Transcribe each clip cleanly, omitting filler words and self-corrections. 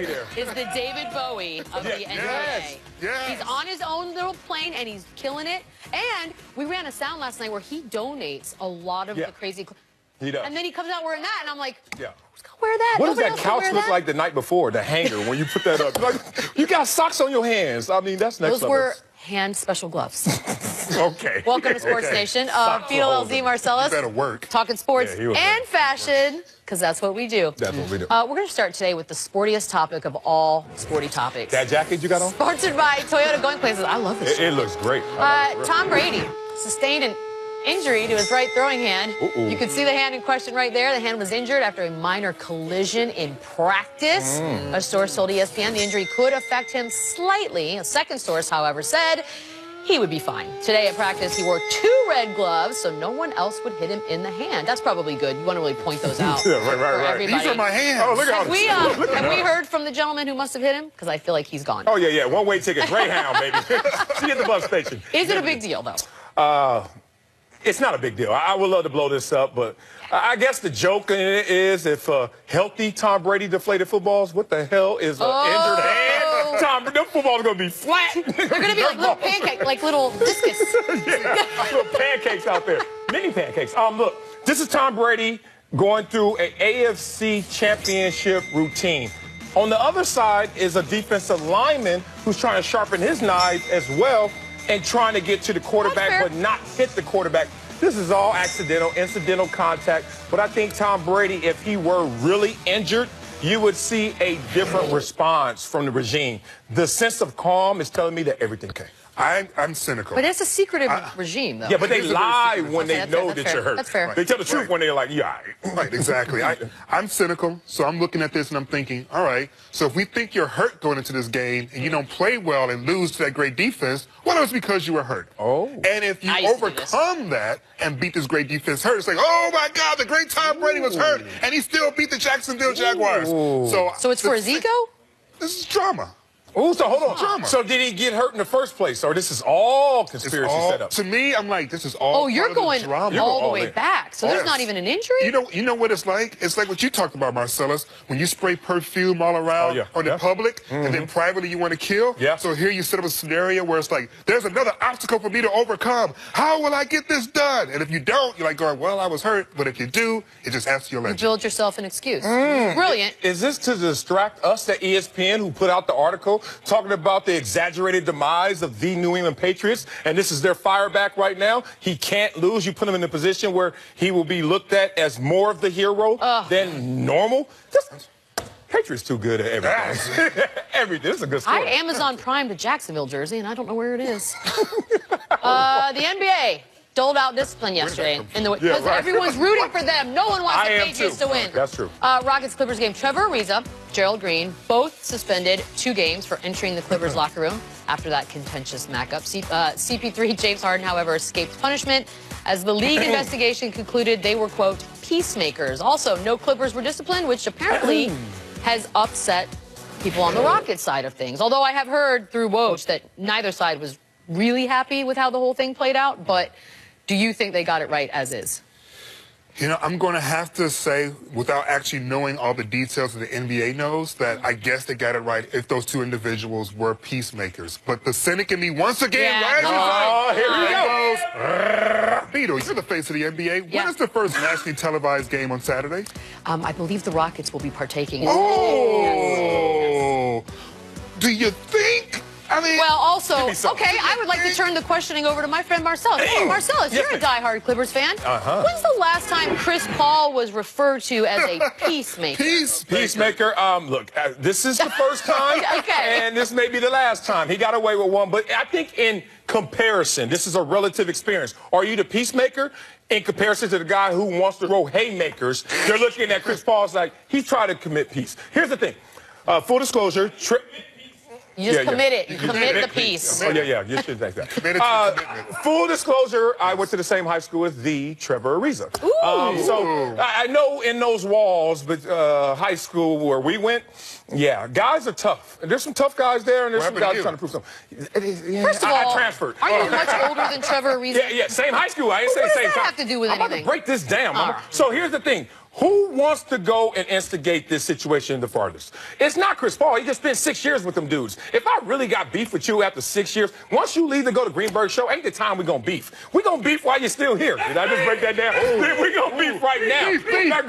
be there. Is the David Bowie of the NBA. Yes. He's on his own little plane, and he's killing it. And we ran a sound last night where he donates a lot of the crazy... He does. And then he comes out wearing that, and I'm like, yeah. who's going to wear that? What does Nobody that else can couch wear look that? like the night before, the hanger, when you put that up? Like, you got socks on your hands. I mean, that's next Those level. were hand special gloves. Okay. Welcome to Sports Nation. Beetle LZ Marcellus. Better work. Talking sports Yeah, and fashion, because that's what we do. That's what we do. We're going to start today with the sportiest topic of all sporty topics. That jacket you got on? Sponsored by Toyota Going Places. I love this. It looks great. Tom Brady sustained an injury to his right throwing hand. You can see the hand in question right there. The hand was injured after a minor collision in practice. A source told ESPN the injury could affect him slightly. A second source, however, said he would be fine. Today at practice, he wore 2 red gloves so no one else would hit him in the hand. That's probably good. You want to really point those out Yeah, right, for everybody. These are my hands. Oh, look at all Have we heard from the gentleman who must have hit him? Because I feel like he's gone. Oh, yeah. One-way ticket. Greyhound, baby. See you at the bus station. Is it a big deal, though? It's not a big deal. I would love to blow this up, but I guess the joke in it is if healthy Tom Brady deflated footballs, what the hell is an injured hand? Tom, them footballs are going to be flat. They're going to be like little pancakes, like little discus. Little pancakes out there. Mini pancakes. Look, this is Tom Brady going through an AFC championship routine. On the other side is a defensive lineman who's trying to sharpen his knife as well and trying to get to the quarterback but not hit the quarterback. This is all accidental, incidental contact. But I think Tom Brady, if he were really injured, you would see a different response from the regime. The sense of calm is telling me that everything okay. I'm cynical. But it's a secretive regime, though. Yeah, but they lie when they know that's that fair. you're hurt. That's fair. They tell the truth when they're like, yeah, all right. Right, exactly. I'm cynical, so I'm looking at this and I'm thinking, all right, so if we think you're hurt going into this game and you don't play well and lose to that great defense, well, it was because you were hurt. Oh. And if you I used to do overcome that and beat this great defense hurt, it's like, oh, my God, the great Tom Brady was hurt, and he still beat the Jacksonville Jaguars. So it's for his ego? This is drama. Oh, so hold on. Drama. So did he get hurt in the first place, or this is all conspiracy setup? To me, I'm like, this is all. Oh, you're part of going the drama. all the all way in. back. So there's Yes. not even an injury? You know what it's like? It's like what you talked about, Marcellus, when you spray perfume all around on the public, and then privately you want to kill. Yeah. So here you set up a scenario where it's like, there's another obstacle for me to overcome. How will I get this done? And if you don't, you're like going, well, I was hurt. But if you do, it just adds to your You legend. build yourself an excuse. Brilliant. Is this to distract us at ESPN who put out the article talking about the exaggerated demise of the New England Patriots, and this is their fire back right now? He can't lose. You put him in a position where he will be looked at as more of the hero than normal. Patriots too good at everything. Everything. This is a good story. I Amazon Prime the Jacksonville jersey, and I don't know where it is. The NBA doled out discipline yesterday because everyone's rooting for them. No one wants the Patriots to win. That's true. Rockets-Clippers game. Trevor Ariza, Gerald Green, both suspended 2 games for entering the Clippers locker room after that contentious matchup. CP3 James Harden, however, escaped punishment as the league investigation concluded they were, quote, peacemakers. Also, no Clippers were disciplined, which apparently has upset people on the Rockets side of things. Although I have heard through Woj that neither side was really happy with how the whole thing played out, but do you think they got it right as is? You know, I'm going to have to say, without actually knowing all the details that the NBA knows, that I guess they got it right if those 2 individuals were peacemakers. But the cynic in me, once again, Here we go. Beetle, you're the face of the NBA. When is the first nationally televised game on Saturday? I believe the Rockets will be partaking in Oh! Do you think? I mean, well, also, okay, I would like to turn the questioning over to my friend Marcellus. Hey, Marcellus, you're a diehard Clippers fan. When's the last time Chris Paul was referred to as a peacemaker? Peacemaker. Look, this is the first time, and this may be the last time. He got away with one, but I think in comparison, this is a relative experience. Are you the peacemaker? In comparison to the guy who wants to throw haymakers, they're looking at Chris Paul's like, he's trying to commit peace. Here's the thing. Full disclosure, you just commit it. You commit the peace. Oh, yeah. You should think that. Full disclosure, I went to the same high school as the Trevor Ariza. So I know in those walls, but high school where we went, guys are tough. And there's some tough guys there, and there's some guys trying to prove something. First of all, I transferred. Are you much older than Trevor Ariza? Yeah, same hime school. I didn't say the same time. What does that have to do with anything? I'm about to break this down, Mama. So here's the thing. Who wants to go and instigate this situation the farthest? It's not Chris Paul. He just spent 6 years with them dudes. If I really got beef with you after 6 years, once you leave to go to Greenberg show, ain't the time we gonna beef. We gonna beef while you're still here. Did I just break that down? We gonna beef right now. I'm not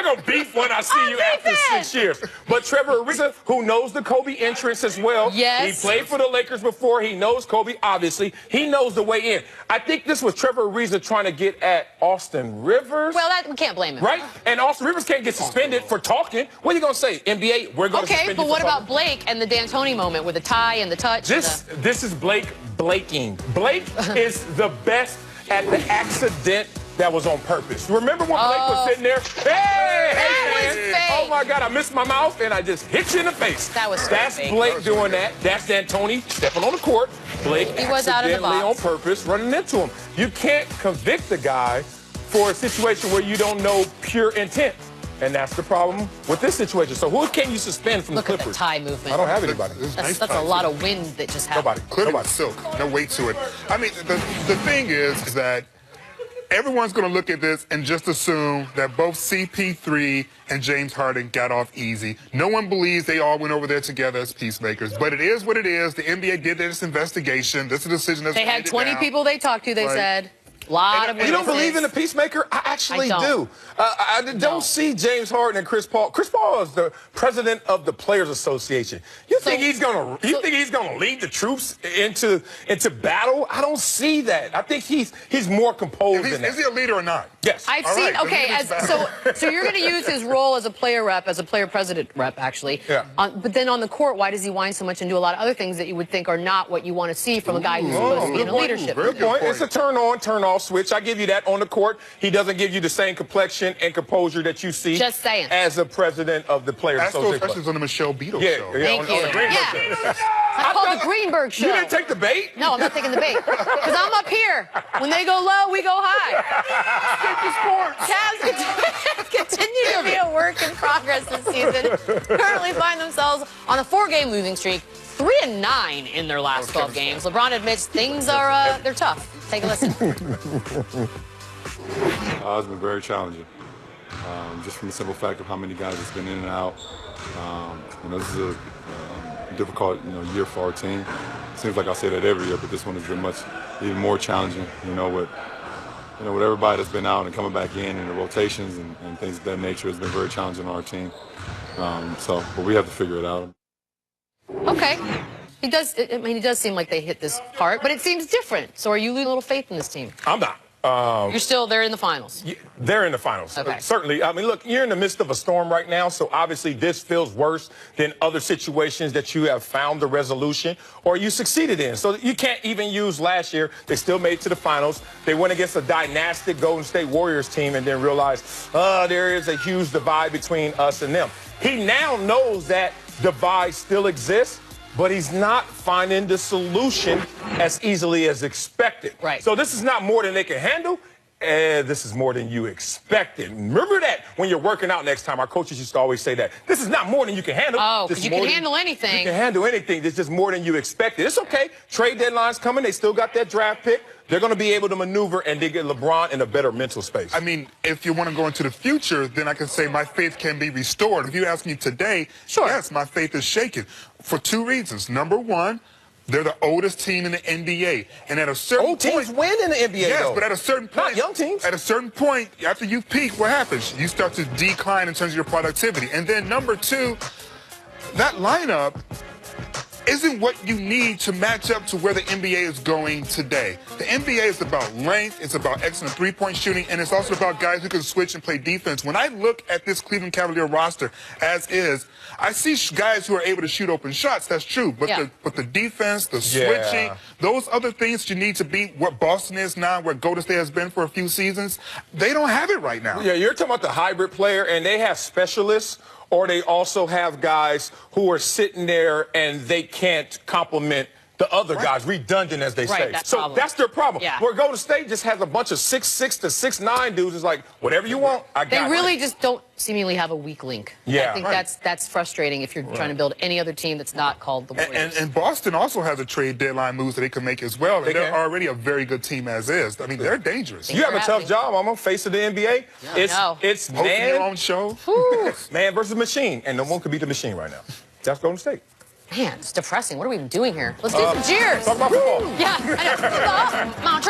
gonna beef when I see you after 6 years. But Trevor Ariza, who knows the Kobe entrance as well. Yes. He played for the Lakers before. He knows Kobe, obviously. He knows the way in. I think this was Trevor Ariza trying to get at Austin Rivers. Well, we can't blame him. Right? And Austin Rivers can't get suspended for talking. What are you going to say? NBA, we're going to suspend you. Okay, but what about Blake and the D'Antoni moment with the tie and the touch? This is Blake blaking. Blake is the best at the accident that was on purpose. Remember when Blake was sitting there? Hey, that was fake. Oh my God, I missed my mouth and I just hit you in the face. That's fake. Blake doing that. That's D'Antoni stepping on the court. Blake he was out of the box. on purpose running into him. You can't convict the guy for a situation where you don't know pure intent. And that's the problem with this situation. So who can you suspend from the Clippers? Look at the tie movement. I don't have anybody. That's a lot of wind that just happened. Nobody. Silk. No weight to it. I mean, the thing is that everyone's going to look at this and just assume that both CP3 and James Harden got off easy. No one believes they all went over there together as peacemakers. But it is what it is. The NBA did this investigation. This is a decision that's They had 20 people they talked to, they said. A lot of You don't believe in a peacemaker? I actually do. I don't see James Harden and Chris Paul. Chris Paul is the president of the Players Association. You think he's gonna lead the troops into battle? I don't see that. I think he's more composed than that. Is he a leader or not? Yes. I've seen. Okay, so you're going to use his role as a player rep, as a player president rep, actually. Yeah. But then on the court, why does he whine so much and do a lot of other things that you would think are not what you want to see from a guy who's supposed to be in a leadership? Good point. It's a turn on, turn off switch. I give you that on the court. He doesn't give you the same complexion and composure that you see Just saying. as a president of the Players Ask those Association. questions on the Michelle Beadle show. Thank you. On the Greenberg show. I called the Greenberg show. You didn't take the bait? No, I'm not taking the bait. Because I'm up here. When they go low, we go high. Cavs continue to be a work in progress this season. Currently find themselves on a 4-game losing streak, 3-9 in their last 12 games. LeBron admits things are they're tough. Take a listen. It's been very challenging, just from the simple fact of how many guys it's been in and out. This is a difficult, year for our team. Seems like I say that every year, but this one has been even more challenging. With everybody that's been out and coming back in and the rotations and things of that nature has been very challenging on our team. But we have to figure it out. Okay. He does. I mean, he does seem like they hit this hard, but it seems different. So are you losing a little faith in this team? I'm not. They're in the finals. They're in the finals. Okay. Certainly. I mean, look, you're in the midst of a storm right now, so obviously this feels worse than other situations that you have found the resolution or you succeeded in. So you can't even use last year. They still made it to the finals. They went against a dynastic Golden State Warriors team and then realized, there is a huge divide between us and them. He now knows that divide still exists, but he's not finding the solution as easily as expected. Right. So this is not more than they can handle. This is more than you expected. Remember that when you're working out next time. Our coaches used to always say that. This is not more than you can handle. Oh, because you can handle anything. You can handle anything. This is just more than you expected. It's okay. Trade deadline's coming. They still got that draft pick. They're going to be able to maneuver and they get LeBron in a better mental space. I mean, if you want to go into the future, then I can say my faith can be restored. If you ask me today, yes, my faith is shaken for 2 reasons. Number one, they're the oldest team in the NBA. And at a certain point... Old teams win in the NBA, yes, though. But at a certain point... Not young teams. At a certain point, after you peak, what happens? You start to decline in terms of your productivity. And then number two, that lineup isn't what you need to match up to where the NBA is going today. The NBA is about length, it's about excellent three-point shooting, and it's also about guys who can switch and play defense. When I look at this Cleveland Cavalier roster as is, I see guys who are able to shoot open shots, that's true, but the defense, the switching, those other things you need to be what Boston is now, where Golden State has been for a few seasons, they don't have it right now. Yeah, you're talking about the hybrid player, and they have specialists, or they also have guys who are sitting there and they can't complement the other guys, redundant as they say. That's so problem. that's their problem. Yeah. Where Golden State just has a bunch of 6'6" to 6'9" dudes. It's like, whatever you want, I got it. They really just don't seemingly have a weak link. Yeah. I think that's frustrating if you're trying to build any other team that's not called the Warriors. And Boston also has a trade deadline moves that they can make as well. They They're can. already a very good team as is. I mean, they're dangerous. You have a tough job. I'm on face of the NBA. It's Hosting your own man, show. man versus machine, and no one can beat the machine right now. That's Golden State. Man, it's depressing. What are we even doing here? Let's do some cheers. Talk about football. Yeah, I know. Mount